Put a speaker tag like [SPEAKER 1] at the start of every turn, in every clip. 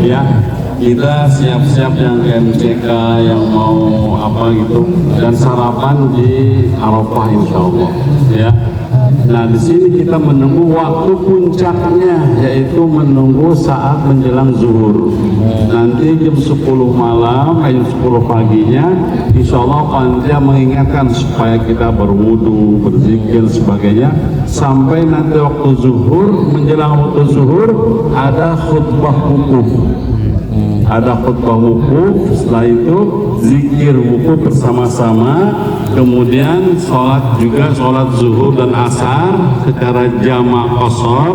[SPEAKER 1] ya. Kita siap-siap yang MCK, yang mau apa gitu, dan sarapan di Arafah insya Allah, ya. Nah, di sini kita menunggu waktu puncaknya, yaitu menunggu saat menjelang zuhur. Nanti jam 10 malam, jam 10 paginya, insya Allah panitia mengingatkan supaya kita berwudu, berzikir, sebagainya, sampai nanti waktu zuhur, menjelang waktu zuhur, ada khutbah wukuf. Ada khutbah wukuf, setelah itu zikir wukuf bersama-sama, kemudian sholat juga, sholat zuhur dan asar secara jamak qashar.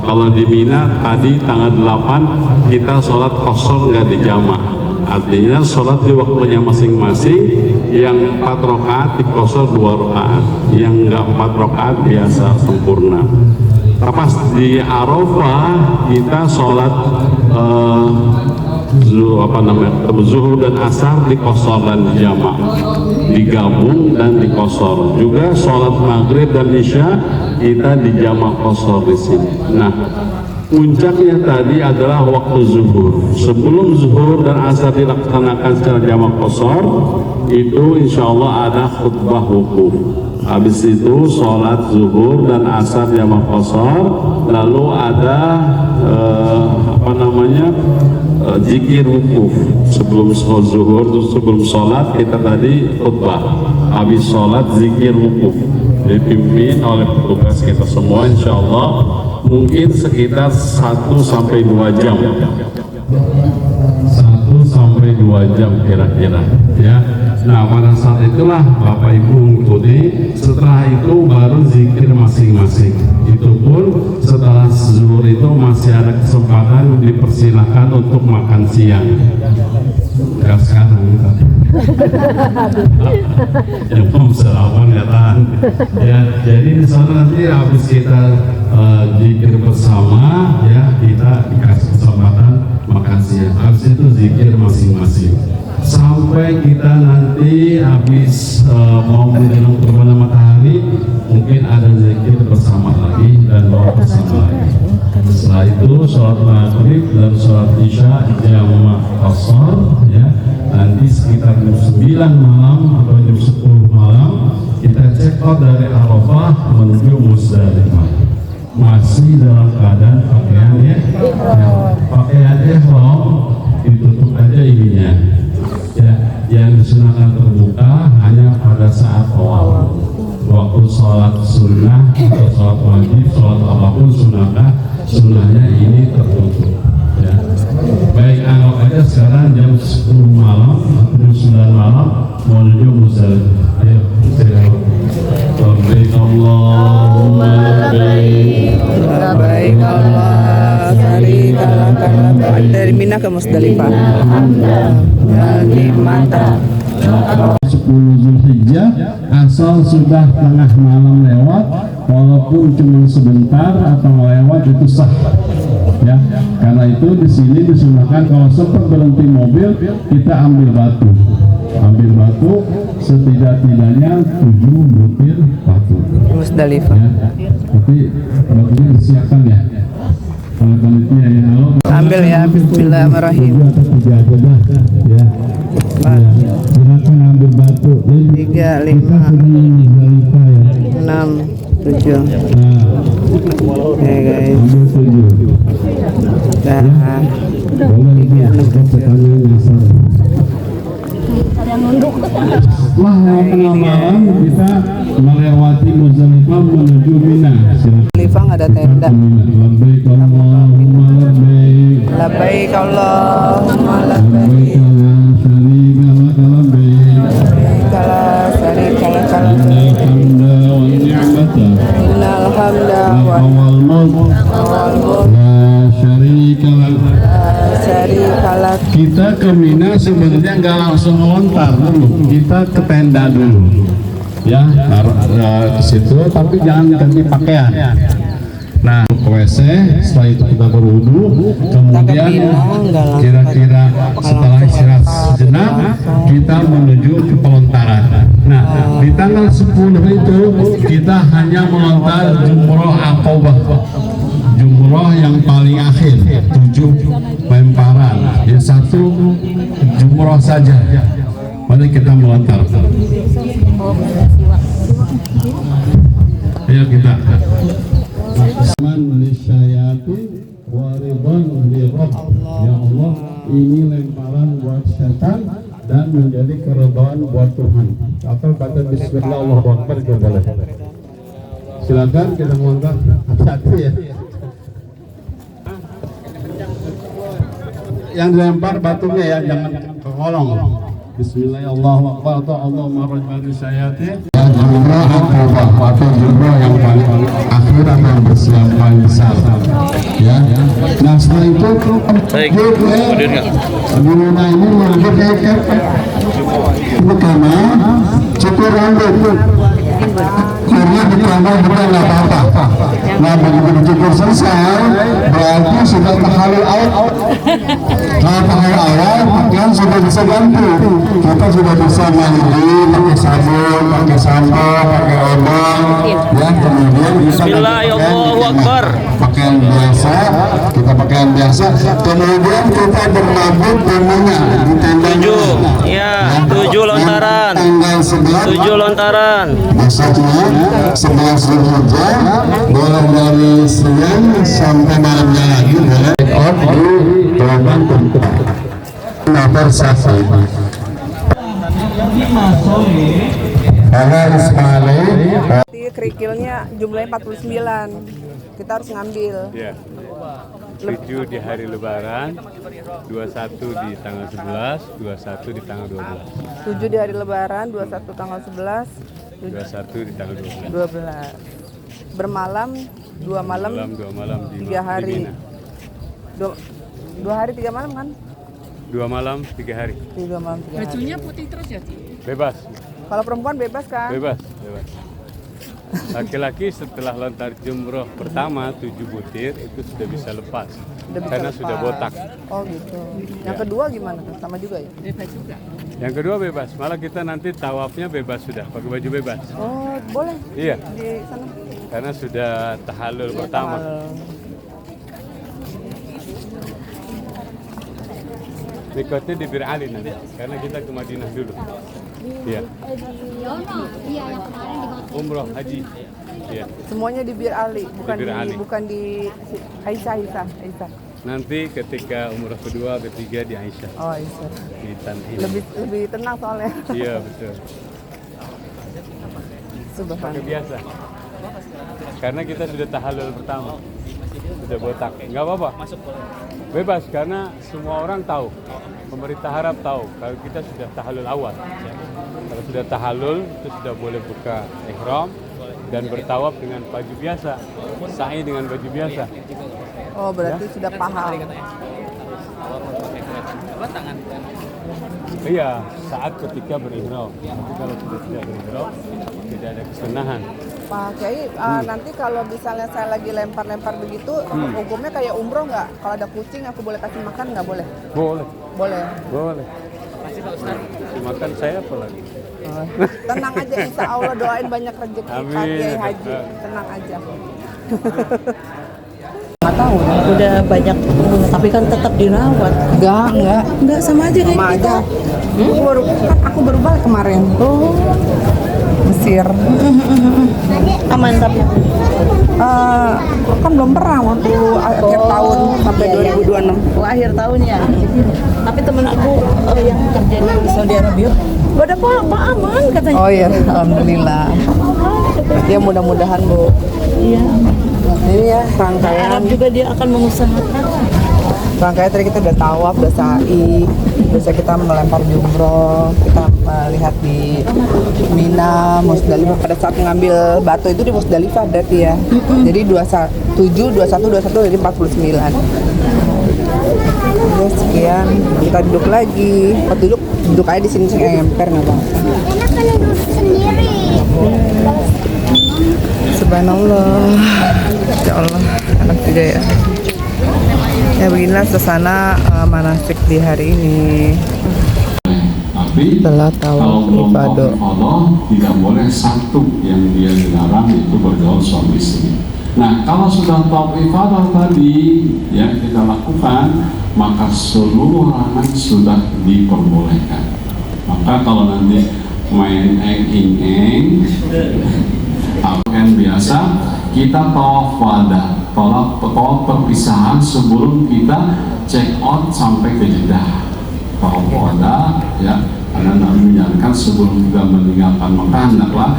[SPEAKER 1] Kalau di Mina tadi tanggal 8 kita sholat qashar nggak di jamak, artinya sholat di waktunya masing-masing. Yang 4 rakaat di qashar 2 rakaat, yang nggak 4 rakaat biasa sempurna. Pas di Arafah kita sholat zuhur dan asar di qashar dan di jamak, digabung dan di qashar. Juga sholat maghrib dan isya kita di jamak qashar di sini. Nah, puncaknya tadi adalah waktu zuhur. Sebelum zuhur dan asar dilaksanakan secara jamak qashar, itu insya Allah ada khutbah wukuf. Habis itu sholat zuhur dan asar jamak qashar, lalu ada zikir wukuf. Sebelum zuhur, sebelum sholat kita tadi khutbah, habis sholat zikir wukuf dipimpin oleh petugas kita semua, insya Allah mungkin sekitar 1-2 jam, 1-2 jam kira-kira, ya. Nah, pada saat itulah Bapak Ibu mengikuti. Setelah itu baru zikir masing-masing. Itu pun setelah zuhur itu masih ada kesempatan, dipersilakan untuk makan siang. Enggak sekarang ya, belum sarapan ya tahan. Ya, jadi di sana nanti habis kita zikir bersama, ya, kita dikasih kesempatan makan siang. Habis itu zikir masing-masing. Sampai kita nanti habis mau menjelang terbenam matahari, mungkin ada zikir bersama lagi dan doa bersama lagi. Setelah itu sholat maghrib dan sholat isya jamak qashar, ya. Nanti sekitar jam 9 malam atau jam 10 malam kita check out dari Arafah menuju Muzdalifah. Masih dalam keadaan pakaian, ya, pakaian ihram, ditutup aja ininya. Ya, yang disunahkan terbuka hanya pada saat awal waktu sholat sunnah atau sholat wajib, sholat apapun sunnahnya ini tertutup, ya. Baik, anggap aja sekarang jam 10 malam atau jam 9 malam menuju Muzdalifah. Ayo, labbaik Allahumma labbaik, Allah syarika lak labbaik. Dari Mina ke Muzdalifah.
[SPEAKER 2] 10 Zulhijjah, asal sudah tengah malam lewat, walaupun cuma sebentar atau lewat itu sah, ya. Karena itu di sini disunahkan kalau sempat berhenti mobil kita ambil batu setidak-tidaknya 7 butir batu.
[SPEAKER 3] Muzdalifah.
[SPEAKER 2] Ya. Tapi batunya disiapkan, ya. Kalau panitia ya,
[SPEAKER 3] ambil ya, bismillahirrahmanirrahim.
[SPEAKER 2] 7 atau 3 aja dah, ya. Ya, silakan ambil batu.
[SPEAKER 3] 3, 5, 6, 7. Oke guys.
[SPEAKER 2] Ambil 7.
[SPEAKER 3] Nah,
[SPEAKER 2] Boleh pertanyaan dasar. Setelah tengah malam kita melewati Muzdalifah menuju Mina.
[SPEAKER 3] Muzdalifah nggak ada tenda.
[SPEAKER 2] Labbaik Allahumma labbaik.
[SPEAKER 3] Labbaik Allahumma
[SPEAKER 2] Labbaik
[SPEAKER 3] labbaik.
[SPEAKER 2] la syarika lak labbaik.
[SPEAKER 3] Innal hamda
[SPEAKER 2] Innal hamda wan ni'mata.
[SPEAKER 3] Innal hamda
[SPEAKER 2] Laka wal mulk. La syarika lak.
[SPEAKER 3] syarika lak.
[SPEAKER 2] Kita ke Mina sebenarnya nggak langsung lontar dulu, kita ke tenda dulu, ya, ke situ, tapi jangan ganti pakaian. Nah, ke WC, setelah itu kita berwudu, kemudian kira-kira setelah istirahat sejenak kita menuju ke pelontaran. Nah, di tanggal 10 itu kita hanya melontar jumroh Aqobah, jumroh yang paling akhir, 7 lempara satu jumroh saja. Mari kita melontar. Ayo kita. Man lisyayatin waridhan li Rabb. Ya Allah, ini lemparan buat setan dan menjadi keridhaan buat Tuhan. Atau kata bismillah Allahu Akbar juga boleh. Silakan kita melontar. Hati-hati ya. Yang dilempar batunya ya, jangan ke kolong. Bismillahirrahmanirrahim atau Allahumma rabbana syayati. Jumlah akobah atau jumlah yang paling akhir atau yang bersiap paling besar. Ya. Nah setelah itu Guna ini mengakhir pertama cukur rambut. Karena pertama bukan apa-apa. Nah begitu cukur selesai berarti sudah tahalul awal. Kalau tahalul awal pakaian sudah bisa ganti. Kita sudah bisa mandi pakai sabun, pakai sampo, pakai odol. Ya kemudian bisa
[SPEAKER 4] Bismillahirrahmanirrahim.
[SPEAKER 2] pakaian biasa, kita pakaian biasa. Kemudian kita berlabut temunya di tendanya.
[SPEAKER 4] 7, ya, 7 lontaran.
[SPEAKER 2] Tanggal 11.
[SPEAKER 4] 7 lontaran.
[SPEAKER 2] Maksudnya 11 Zulhijjah boleh dari siang sampai malamnya lagi boleh di Toban Tempat. Nomor 1. Karena Ismail
[SPEAKER 3] Kerikilnya jumlahnya 49. Kita harus ngambil.
[SPEAKER 5] Ya. 7 di hari Lebaran, 21 di tanggal 11, 21 di tanggal 12.
[SPEAKER 3] 7 di hari Lebaran, 21 tanggal 11,
[SPEAKER 5] 21 di tanggal 12.
[SPEAKER 3] 12. Bermalam 2 malam,
[SPEAKER 5] 2 malam di
[SPEAKER 3] 3 hari.
[SPEAKER 5] Mina.
[SPEAKER 3] 2 hari 3 malam kan?
[SPEAKER 5] 2 malam 3 hari.
[SPEAKER 3] 2 malam 3 hari.
[SPEAKER 6] Bajunya putih terus ya?
[SPEAKER 5] Bebas.
[SPEAKER 3] Kalau perempuan bebas kan?
[SPEAKER 5] Bebas. Laki-laki setelah lontar jumroh pertama 7 butir itu sudah bisa lepas.
[SPEAKER 3] Udah bisa
[SPEAKER 5] Karena
[SPEAKER 3] lepas.
[SPEAKER 5] sudah botak.
[SPEAKER 3] Oh gitu. Yang kedua gimana tuh? Sama juga ya?
[SPEAKER 6] Bebas juga.
[SPEAKER 5] Yang kedua bebas. Malah kita nanti tawafnya bebas sudah, pakai baju bebas.
[SPEAKER 3] Oh boleh
[SPEAKER 5] Iya.
[SPEAKER 3] di sana.
[SPEAKER 5] Karena sudah tahallul pertama. Mikotnya di Bir Ali nanti, karena kita ke Madinah dulu. Iya. Umroh haji. Iya.
[SPEAKER 3] Semuanya di Bir Ali, bukan
[SPEAKER 5] Di Bir Ali.
[SPEAKER 3] bukan di Aisyah.
[SPEAKER 5] Nanti ketika umroh kedua, ketiga di Aisyah.
[SPEAKER 3] Oh Aisyah.
[SPEAKER 5] Di Tan'im.
[SPEAKER 3] Lebih tenang soalnya.
[SPEAKER 5] Iya betul. Pakai
[SPEAKER 3] Subhanallah.
[SPEAKER 5] biasa. Karena kita sudah tahallul pertama. Sudah botak. Enggak apa-apa. Bebas karena semua orang tahu. Pemerintah Arab tahu kalau kita sudah tahallul awal. Kalau sudah tahallul itu sudah boleh buka ihram dan bertawaf dengan baju biasa, sa'i dengan baju biasa.
[SPEAKER 3] Oh berarti sudah paham.
[SPEAKER 5] Iya, saat ketika berihram. Tapi kalau sudah tidak berihram, tidak ada kesunahan.
[SPEAKER 3] Pak Kiai, nanti kalau misalnya saya lagi lempar-lempar begitu, hukumnya kayak umroh nggak? Kalau ada kucing aku boleh kasih makan nggak boleh?
[SPEAKER 5] Boleh,
[SPEAKER 3] Boleh.
[SPEAKER 5] boleh. Makan saya apa lagi?
[SPEAKER 3] Oh. Tenang aja, insya Allah doain banyak rezeki Pak
[SPEAKER 5] Amin.
[SPEAKER 3] Kiai Haji. Tenang aja.
[SPEAKER 6] 5 tahun. Udah banyak, tapi kan tetap dirawat.
[SPEAKER 3] Enggak
[SPEAKER 6] Sama aja kayak
[SPEAKER 3] sama
[SPEAKER 6] kita.
[SPEAKER 3] aja. Aku baru balik kemarin.
[SPEAKER 6] Oh,
[SPEAKER 3] Mesir.
[SPEAKER 6] aman tapi.
[SPEAKER 3] Kan belum pernah waktu akhir tahun sampai 2026.
[SPEAKER 6] Oh, akhir tahun ya. Tapi temen aku yang kerja di Saudi Arabia, gak ada apa-apa, aman katanya.
[SPEAKER 3] Oh iya, alhamdulillah. Ya mudah-mudahan Bu.
[SPEAKER 6] Iya.
[SPEAKER 3] Ini ya rangkaian.
[SPEAKER 6] Arab juga dia akan mengusahakan.
[SPEAKER 3] Rangkaian tadi kita udah tawaf, udah sa'i, biasa kita melempar jumroh, kita melihat di Mina, Musdalifah. Pada saat mengambil batu itu di Musdalifah berarti ya. Jadi 27, 21 jadi 49. Oke, sekian. Kita duduk lagi. Duduk aja di sini emper nggak bang? Subhanallah. Ya Allah, anak juga ya. Ya beginilah suasana manasik di hari ini.
[SPEAKER 2] Tapi
[SPEAKER 3] Setelah
[SPEAKER 2] kalau
[SPEAKER 3] tawaf
[SPEAKER 2] kelompok
[SPEAKER 3] ibadah.
[SPEAKER 2] ifadah tidak boleh satu yang dia dilarang itu bergaul suami istri. Nah kalau sudah tawaf ifadah tadi yang kita lakukan maka seluruh halangan sudah diperbolehkan. Maka kalau nanti main eng-eng kan biasa, kita tawaf wadah, tawaf perpisahan sebelum kita check out sampai ke Jeddah. Tawaf wadah ya, karena Nabi menyarankan sebelum kita meninggalkan Mekah hendaklah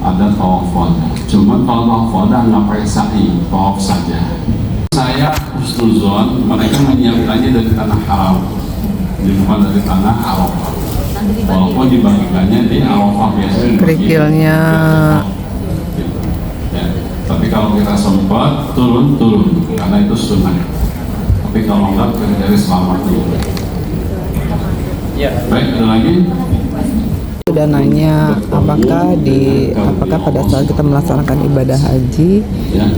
[SPEAKER 2] ada tawaf wadah. Cuma kalau tawaf wadah nggak pakai sa'i, tawaf saja. Saya husnuzon, mereka menyiapkannya dari tanah haram, bukan dari tanah Arafah. Walaupun dibagikannya di Arafah biasanya
[SPEAKER 3] Kerikilnya.
[SPEAKER 2] Ya, tapi kalau kita sempat turun karena itu sunnah. Tapi kalau enggak dari selamat dulu. Baik, ada lagi?
[SPEAKER 3] Sudah nanya apakah pada saat kita melaksanakan ibadah haji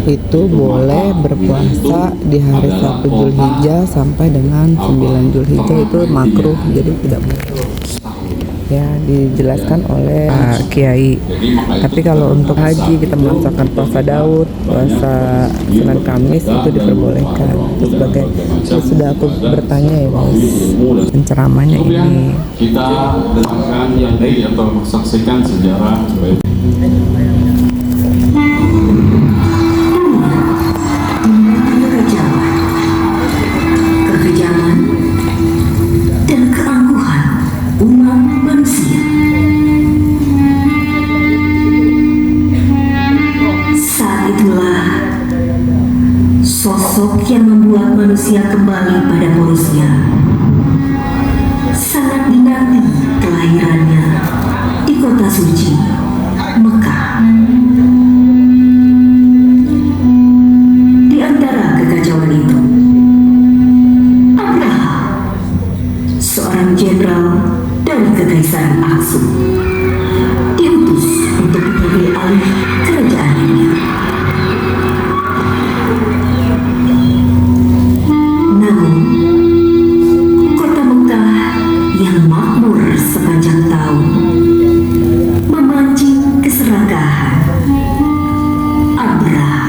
[SPEAKER 3] itu boleh berpuasa di hari 1 Zulhijjah sampai dengan 9 Zulhijjah, itu makruh, jadi tidak boleh. Ya, dijelaskan oleh Kiai. Tapi kalau untuk haji kita melaksanakan puasa Daud, puasa Senin Kamis itu diperbolehkan. Itu sebagai sudah aku bertanya ya Mas, penceramahnya ini.
[SPEAKER 2] Kita dengarkan yang atau saksikan sejarah
[SPEAKER 7] kekejaman dan keangkuhan umat manusia. Saat itulah sosok yang membuat manusia kembali pada porosnya. Sangat dinanti kelahirannya di kota suci Mekah. Di antara kekacauan itu, Abraham, seorang jenderal dari Kekaisaran Aksum, diutus untuk mengambil alih kerajaannya. Namun, kota Mekah yang makmur sepanjang tahun memancing keserakahan Abraham.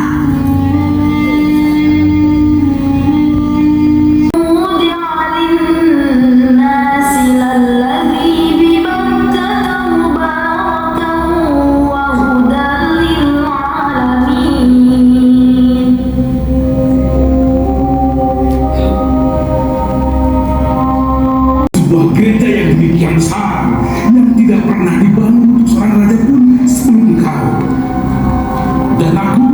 [SPEAKER 8] Sebuah gereja yang demikian besar yang tidak pernah dibangun untuk seorang raja pun sebelum engkau. Dan aku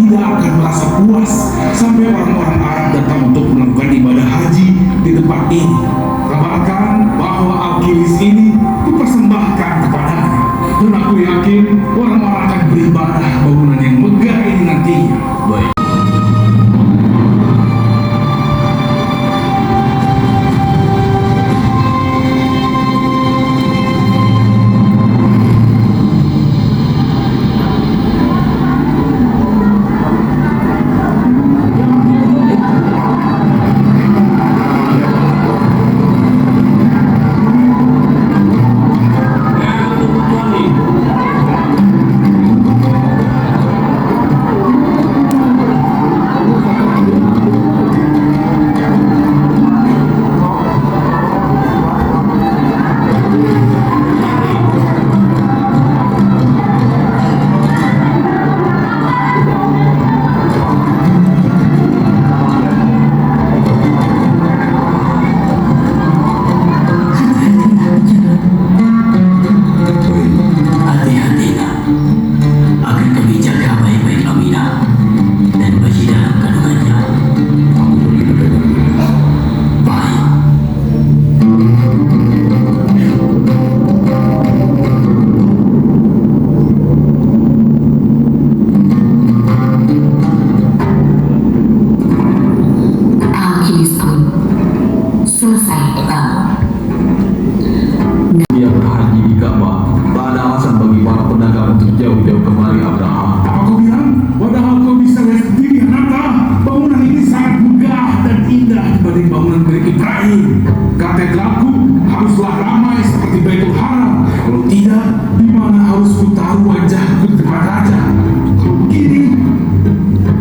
[SPEAKER 8] tidak akan merasa puas sampai orang-orang Arab datang untuk melakukan ibadah haji di tempat ini. Kabarkan bahwa Al-Qilis ini dipersembahkan kepadanya. Dan aku yakin orang-orang akan beribadah bangunan yang megah ini nantinya. Baik.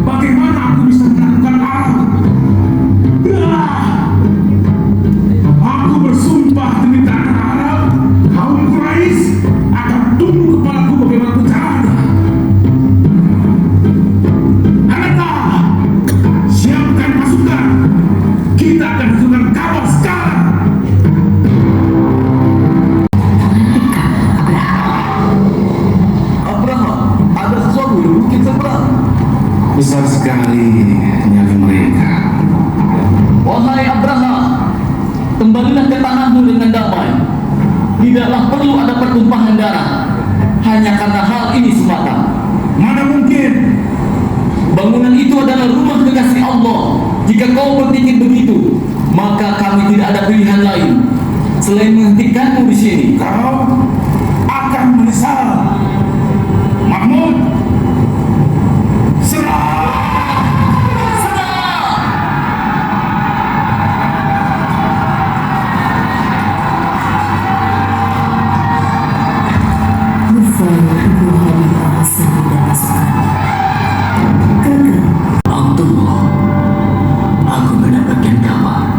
[SPEAKER 8] Bagaimana aku bisa melakukan hal?
[SPEAKER 9] kembalilah ke tanahmu dengan damai. Tidaklah perlu ada pertumpahan darah hanya karena hal ini semata.
[SPEAKER 8] Mana mungkin?
[SPEAKER 9] Bangunan itu adalah rumah kekasih Allah. Jika kau berpikir begitu, maka kami tidak ada pilihan lain selain menghentikanmu di sini.
[SPEAKER 8] Kau akan menyesal. Mahmud, serah!
[SPEAKER 9] Aku mendapatkan kabar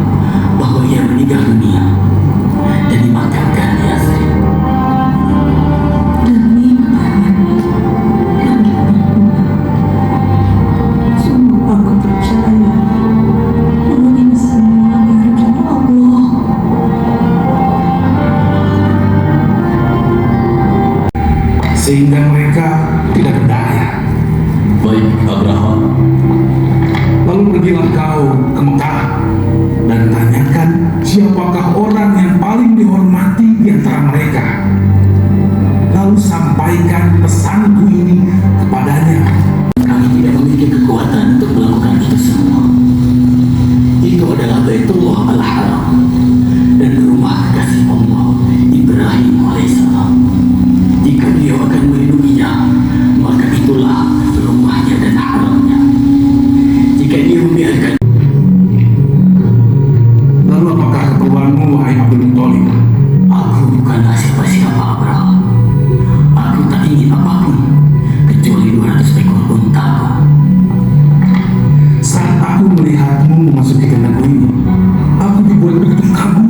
[SPEAKER 9] bahwa ia meninggal dunia dan dimakamkan di Yasrib.
[SPEAKER 7] Demi sungguh aku percaya bahwa ini semua adalah rencana Allah.
[SPEAKER 8] Sehingga mereka tidak berdaya.
[SPEAKER 9] Baik, Abraham.
[SPEAKER 8] Lalu pergilah kau ke Mekah dan tanyakan siapakah orang yang paling dihormati di antara mereka. Lalu sampaikan pesanku ini kepadanya.
[SPEAKER 9] Kami tidak memiliki kekuatan untuk melakukan itu semua. Itu adalah Baitullah Al-Haram dan rumah kasih Allah Ibrahim alaihissalam. Jika beliau akan melindunginya, maka itulah rumahnya dan haramnya. Jika dia membiarkan.
[SPEAKER 8] Lalu apakah keperluanmu, wahai Abdul Muthalib?
[SPEAKER 9] Aku bukanlah siapa-siapa, Abraham. Aku tak ingin apapun kecuali 200 ekor untaku.
[SPEAKER 8] Saat aku melihatmu memasuki kandangku ini, aku dibuat begitu kagum.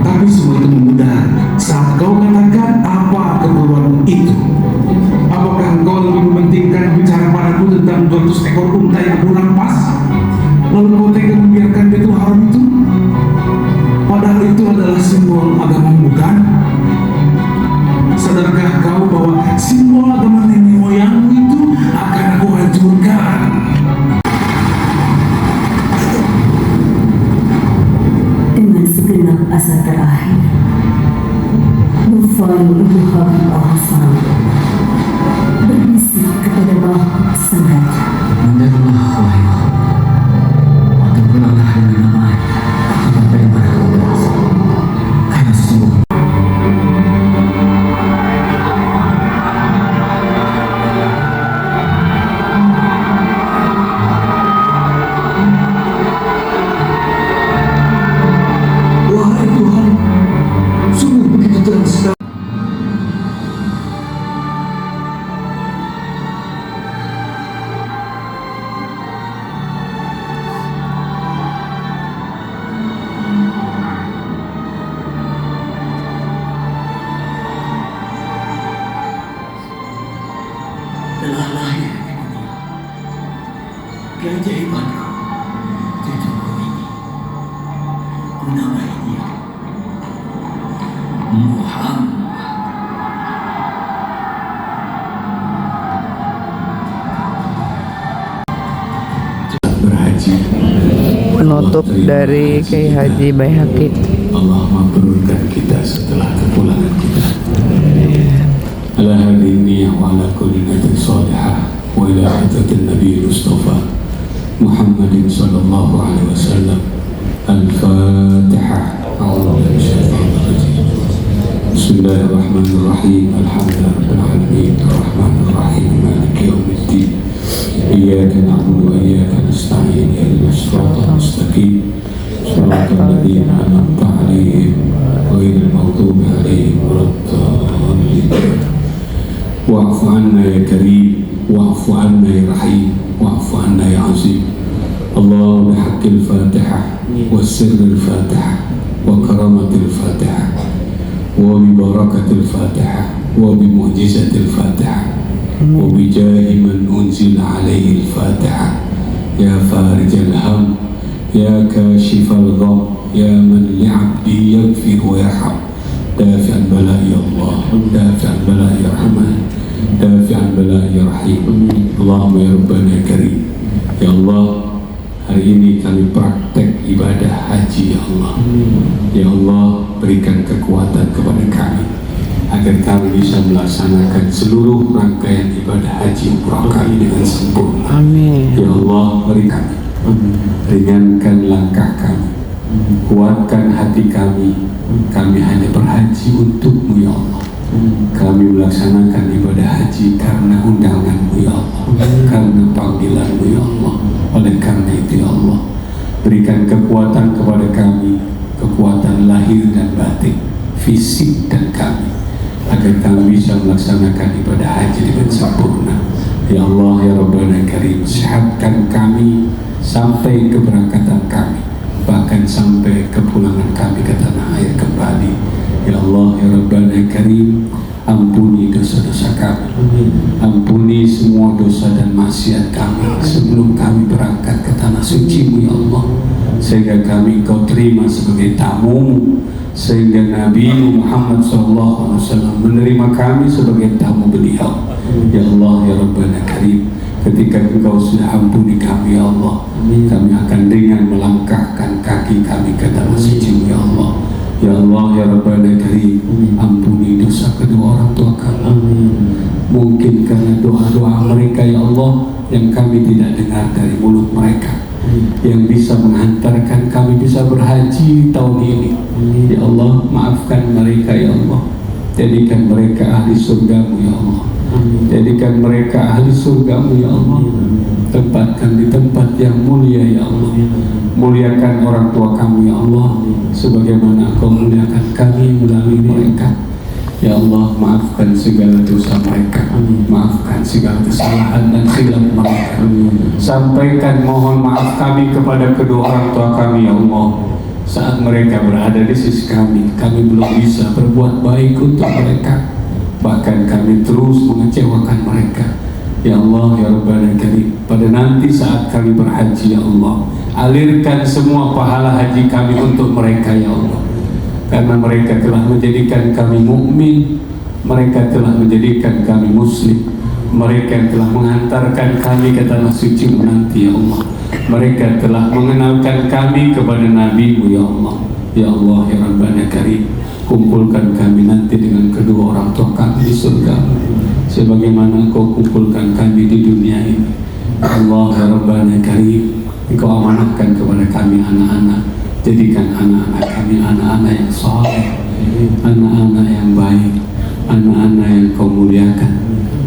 [SPEAKER 8] Tapi semua itu memudar saat kau katakan apa keperluanmu itu. Apakah engkau lebih mementingkan bicara padaku tentang 200 ekor unta yang aku rampas? Lalu kau tega membiarkan Baitul Haram itu? Padahal itu adalah simbol agama, bukan? Sadarkah kau bahwa simbol agama nenek moyangmu itu akan aku hancurkan?
[SPEAKER 7] Dengan segenap asa terakhir, Nufail Ibu Habib Al-Hasan berbisik kepada Bahak sang raja.
[SPEAKER 9] Mendengarlah, wahai Muhammad, atau pulanglah dengan damai apa yang pada kau berasa. Karena sesungguhnya
[SPEAKER 8] Wahai Tuhan, sungguh begitu terang sekali.
[SPEAKER 9] telah lahir di dunia keajaibanku, cucuku ini. Ku namai dia Muhammad.
[SPEAKER 8] Berhaji.
[SPEAKER 3] Penutup dari Kiai Haji Baihaqi.
[SPEAKER 8] Allah makbulkan kita setelah kepulangan kita. Ala hadhihi niyyah wa ala kulli niyatin salihah wa ila hadratin Nabi Mustafa Muhammadin sallallahu alaihi wasallam. Al-Fatihah. A'udzu billahi minasyaitonir rajim. Bismillahirrahmanirrahim. Alhamdulillahirabbil alamin. Arrahmanir rahim. Maliki yaumiddin. Iyyaka na'budu wa iyyaka nasta'in. Ihdinas siratal mustaqim. Shiratal ladzina an'amta 'alaihim ghairil maghdubi 'alaihim waladdallin. Wa'fu 'anna ya karim, wa'fu 'anna ya rahim, wa'fu 'anna ya 'azim. Allahumma bihaqqil Fatihah wa sirril Fatihah wa karamatil Fatihah wa bi barakatil Fatihah wa bi mu'jizatil Fatihah wa bi jahi man unzila alaihi al-Fatihah ya farijal ham ya kashifal gham ya man li'abdi yaghfir wa yarham dafi'al bala ya Allah dafi'al bala ya Rahman dafi'al bala ya Rahim. Allahumma ya Rabbana ya Karim. Ya Allah, hari ini kami praktek ibadah haji
[SPEAKER 9] Allah. Ya Allah, berikan kekuatan kepada kami agar kami bisa melaksanakan seluruh rangkaian ibadah haji umrah kami dengan sempurna.
[SPEAKER 3] Amin.
[SPEAKER 9] Ya Allah, beri kami, ringankan langkah kami, kuatkan hati kami. Kami hanya berhaji untuk-Mu ya Allah. Kami melaksanakan ibadah haji karena undangan-Mu ya Allah, karena panggilan-Mu ya Allah. Oleh karena itu ya Allah, berikan kekuatan kepada kami, kekuatan lahir dan batin, fisik dan kami, agar kami bisa melaksanakan ibadah haji dengan sempurna. Ya Allah ya Rabbana Karim, sehatkan kami sampai keberangkatan kami, bahkan sampai kepulangan kami ke tanah air kembali. Ya Allah ya Rabbana Karim, ampuni dosa-dosa kami, ampuni semua dosa dan maksiat kami sebelum kami berangkat ke tanah suci-Mu ya Allah, sehingga kami Kau terima sebagai tamu, sehingga Nabi Muhammad SAW menerima kami sebagai tamu beliau. Ya Allah ya Rabbana Karim, ketika Engkau sudah ampuni kami ya Allah, kami akan dengan melangkahkan kaki kami ke tanah suci-Mu ya Allah. Ya Allah ya Rabbana Karim, ampuni dosa kedua orang tua kami. Mungkin karena doa-doa mereka ya Allah yang kami tidak dengar dari mulut mereka, yang bisa menghantarkan kami bisa berhaji tahun ini. Ya Allah, maafkan mereka ya Allah, jadikan mereka ahli surga-Mu ya Allah, jadikan mereka ahli surga-Mu ya Allah. Tempatkan di tempat yang mulia ya Allah. Muliakan orang tua kami ya Allah, sebagaimana Kau muliakan kami melalui mereka. Ya Allah, maafkan segala dosa mereka, maafkan segala kesalahan dan silap mereka. Sampaikan mohon maaf kami kepada kedua orang tua kami ya Allah. Saat mereka berada di sisi kami belum bisa berbuat baik untuk mereka, bahkan kami terus mengecewakan mereka. Ya Allah ya Rabbana Karim, pada nanti saat kami berhaji ya Allah, alirkan semua pahala haji kami untuk mereka ya Allah, karena mereka telah menjadikan kami mukmin, mereka telah menjadikan kami muslim, mereka telah mengantarkan kami ke tanah suci-Mu nanti ya Allah, mereka telah mengenalkan kami kepada Nabi-Mu ya Allah. Ya Allah ya Rabbana Karim, kumpulkan kami nanti dengan kedua orang tua kami di surga, sebagaimana Kau kumpulkan kami di dunia ini. Ya Allah ya Rabbana Karim, Engkau amanahkan kepada kami anak-anak, jadikan anak-anak kami anak-anak yang saleh, anak-anak yang baik, anak-anak yang Kau muliakan,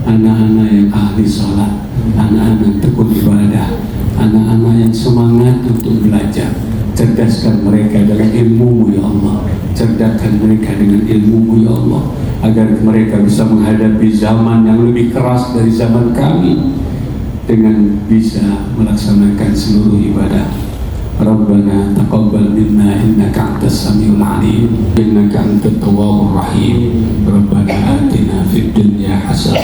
[SPEAKER 9] anak-anak yang ahli salat, anak-anak tekun ibadah, anak-anak yang semangat untuk belajar. Cerdaskan mereka dengan ilmu-Mu ya Allah, cerdaskan mereka dengan ilmu-Mu ya Allah, agar mereka bisa menghadapi zaman yang lebih keras dari zaman kami dengan bisa melaksanakan seluruh ibadah. Rabbana taqabbal minna innaka antas samiul alim, innaka antat tawwabur rahim. Rabbana atina fid dunya hasanah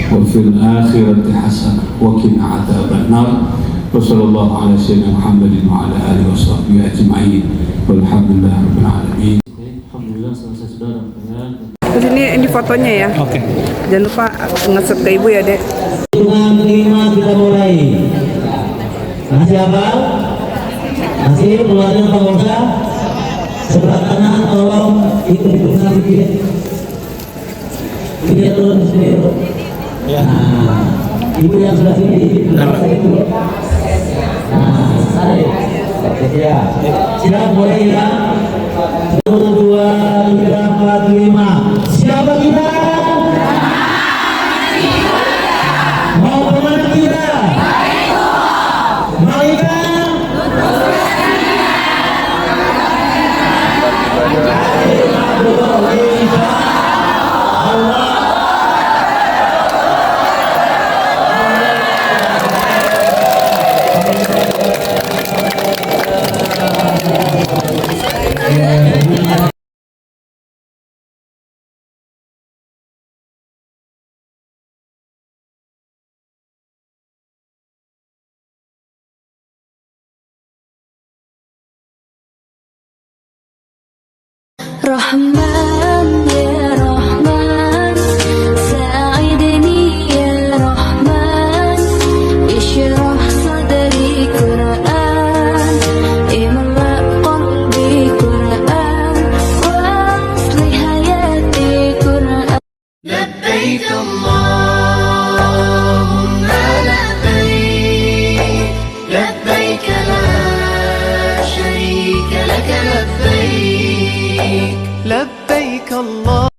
[SPEAKER 9] wa fil akhirati hasanah wa qina adzabannar. Wa sallallahu ala sayyidina Muhammadin wa ala alihi wa sahbihi ajma'in. Walhamdulillahi rabbil alamin. Alhamdulillah, selesai saudara.
[SPEAKER 3] Terus ini fotonya ya. Oke. Jangan lupa nge-share ke Ibu ya, Dek.
[SPEAKER 10] Dengan kelima kita mulai. Masih apa? Masih keluarnya Pak Polda. Sebelah kanan tolong ikut bersama sedikit. Kita turun sini. Ya. Ibu yang sudah sini. Nah, saya. Ya. Siap mulai ya. 1, 2, 3, 4, 5. Siapa kita? Mau kemana kita? Mau ikan?
[SPEAKER 7] Rahman ya Rahman, sa'idni ya Rahman, ishrah sadri Quran, imla qalbi
[SPEAKER 11] اللهم لبيك لبيك لا شريك لك لبيك